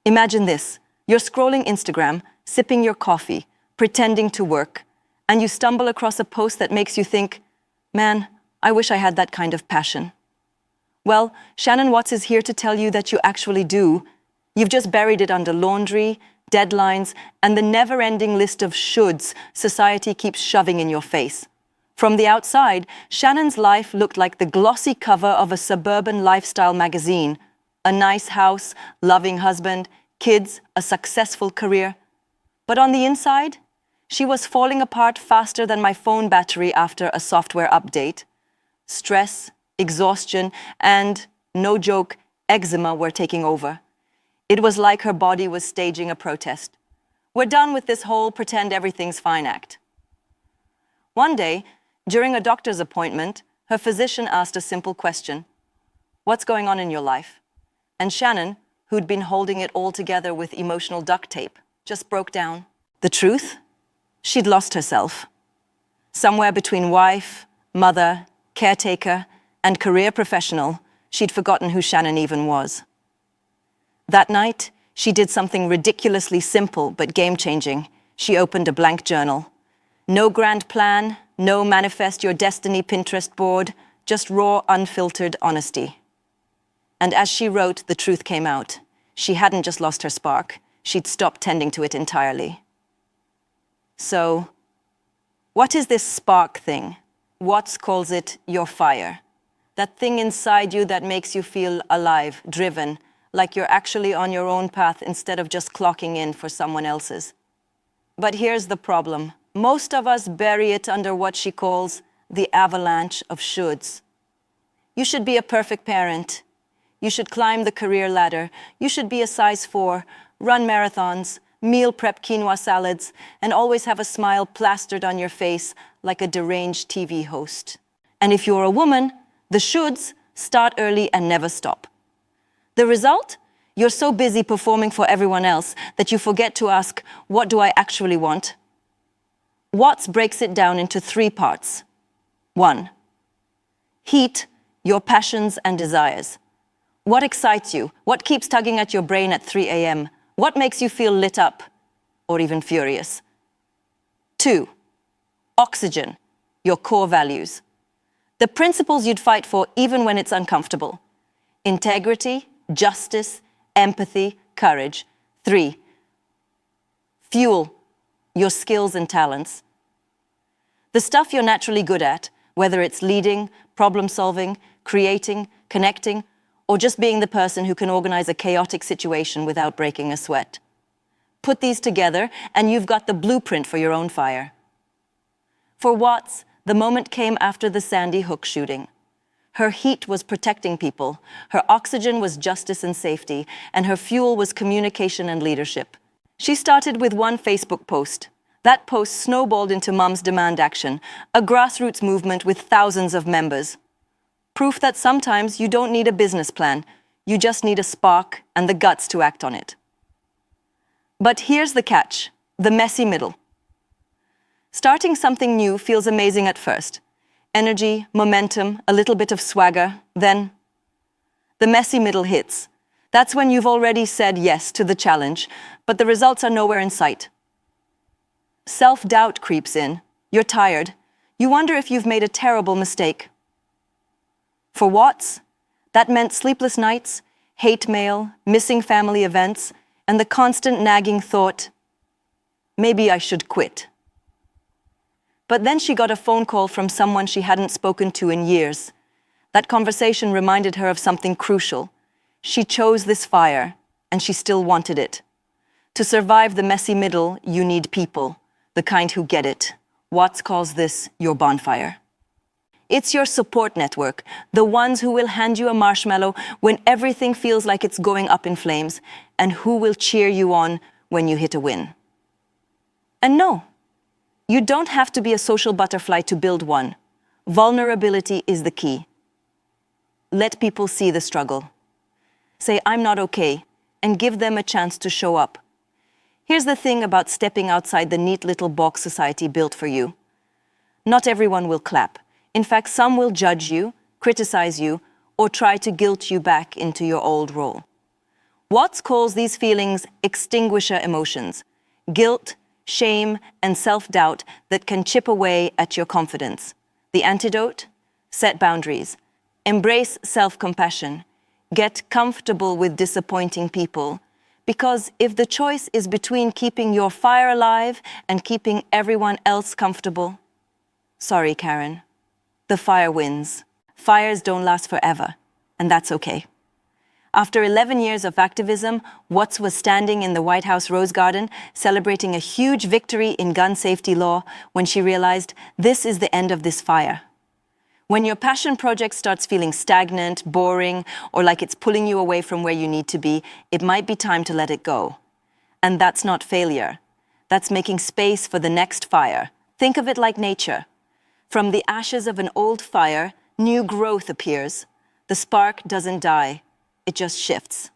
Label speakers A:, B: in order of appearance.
A: Imagine this. You're scrolling Instagram, sipping your coffee, pretending to work, and you stumble across a post that makes you think, man, I wish I had that kind of passion. Well, Shannon Watts is here to tell you that you actually do. You've just buried it under laundry, deadlines, and the never-ending list of shoulds society keeps shoving in your face. From the outside, Shannon's life looked like the glossy cover of a suburban lifestyle magazine. A nice house, loving husband, kids, a successful career. But on the inside, she was falling apart faster than my phone battery after a software update. Stress, exhaustion, and, no joke, eczema were taking over. It was like her body was staging a protest. We're done with this whole pretend everything's fine act. One day, during a doctor's appointment, her physician asked a simple question. What's going on in your life? And Shannon, who'd been holding it all together with emotional duct tape, just broke down. The truth? She'd lost herself. Somewhere between wife, mother, caretaker, and career professional, she'd forgotten who Shannon even was. That night, she did something ridiculously simple but game-changing. She opened a blank journal. No grand plan, no manifest your destiny Pinterest board, just raw, unfiltered honesty. And as she wrote, the truth came out. She hadn't just lost her spark, she'd stopped tending to it entirely. So, what is this spark thing? Watts calls it your fire. That thing inside you that makes you feel alive, driven, like you're actually on your own path instead of just clocking in for someone else's. But here's the problem. Most of us bury it under what she calls the avalanche of shoulds. You should be a perfect parent. You should climb the career ladder. You should be a size 4, run marathons, meal prep quinoa salads, and always have a smile plastered on your face like a deranged TV host. And if you're a woman, the shoulds start early and never stop. The result? You're so busy performing for everyone else that you forget to ask, what do I actually want? Watts breaks it down into 3 parts. 1. Heat your passions and desires. What excites you? What keeps tugging at your brain at 3 a.m.? What makes you feel lit up or even furious? 2. Oxygen, your core values. The principles you'd fight for even when it's uncomfortable. Integrity, justice, empathy, courage. 3. Fuel, your skills and talents. The stuff you're naturally good at, whether it's leading, problem solving, creating, connecting, or just being the person who can organize a chaotic situation without breaking a sweat. Put these together and you've got the blueprint for your own fire. For Watts, the moment came after the Sandy Hook shooting. Her heat was protecting people, her oxygen was justice and safety, and her fuel was communication and leadership. She started with one Facebook post. That post snowballed into Mums Demand Action, a grassroots movement with thousands of members. Proof that sometimes you don't need a business plan, you just need a spark and the guts to act on it. But here's the catch, the messy middle. Starting something new feels amazing at first. Energy, momentum, a little bit of swagger, then the messy middle hits. That's when you've already said yes to the challenge, but the results are nowhere in sight. Self-doubt creeps in. You're tired. You wonder if you've made a terrible mistake. For Watts, that meant sleepless nights, hate mail, missing family events, and the constant nagging thought, maybe I should quit. But then she got a phone call from someone she hadn't spoken to in years. That conversation reminded her of something crucial. She chose this fire, and she still wanted it. To survive the messy middle, you need people, the kind who get it. Watts calls this your bonfire. It's your support network, the ones who will hand you a marshmallow when everything feels like it's going up in flames, and who will cheer you on when you hit a win. And no, you don't have to be a social butterfly to build one. Vulnerability is the key. Let people see the struggle. Say, I'm not okay, and give them a chance to show up. Here's the thing about stepping outside the neat little box society built for you. Not everyone will clap. In fact, some will judge you, criticize you, or try to guilt you back into your old role. Watts calls these feelings extinguisher emotions, guilt, shame, and self-doubt that can chip away at your confidence. The antidote? Set boundaries. Embrace self-compassion. Get comfortable with disappointing people. Because if the choice is between keeping your fire alive and keeping everyone else comfortable, sorry, Karen, the fire wins. Fires don't last forever, and that's okay. After 11 years of activism, Watts was standing in the White House Rose Garden celebrating a huge victory in gun safety law when she realized this is the end of this fire. When your passion project starts feeling stagnant, boring, or like it's pulling you away from where you need to be, it might be time to let it go. And that's not failure. That's making space for the next fire. Think of it like nature. From the ashes of an old fire, new growth appears. The spark doesn't die, it just shifts.